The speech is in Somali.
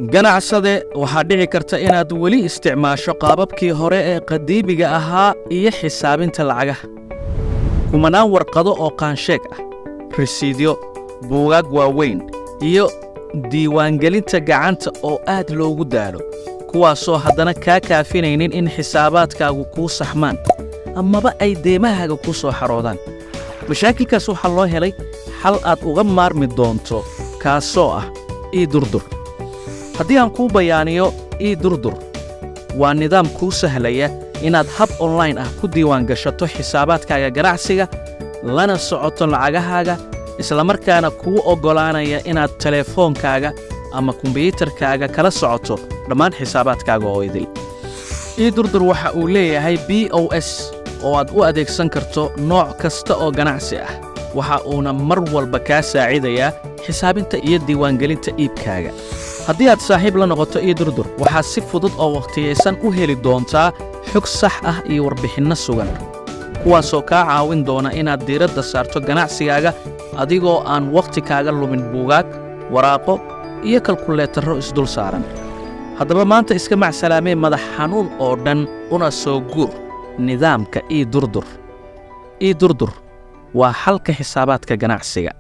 ganacsade waxaa dhici karta inaad weli isticmaasho qaababkii hore ee qadiimiga ahaa iyo xisaabinta lacagaha. kumanaan warqado oo qaansheeg ah, risiidyo, buugaag waaweyn iyo diiwaangelinta gacanta oo aad loogu daalo, kuwaasoo haddana kaa kaafinaynin in xisaabaadkaagu kuu saxmaan amaba ay deemahaaga ku soo xaroodaan. mashaakilkaas waxaa loo helay xal aad uga maarmi doonto, kaasoo ah iDurdur. haddii aan kuu bayaaniyo iDurdur, waa nidaam kuu sahlaya inaad hab online ah ku diiwaan gashato xisaabaadkaaga ganacsiga, lana socoto lacagahaaga, isla markaana kuu oggolaanaya inaad telefoonkaaga ama kumbiyuutarkaaga kala socoto dhammaan xisaabaadkaaga oo idil. iDurdur waxa uu leeyahay POS oo aad u adeegsan karto nooc kasta oo ganacsi ah. waxa uuna mar walba kaa saacidayaa xisaabinta iyo diiwaangelinta iibkaaga. haddii aad saaxiib la noqoto iDurdur, waxaad si fudud oo waqtiyaysan u heli doontaa xog sax ah iyo warbixinno sugan, kuwaasoo kaa caawin doona inaad diiradda saarto ganacsigaaga adigoo aan wakhti kaaga lumin buugaag, waraaqo iyo kalkuleetarro isdul saaran. haddaba maanta iska macsalaamee madax xanuun oo dhan una soo guur nidaamka iDurdur. iDurdur waa xalka xisaabaadka ganacsiga.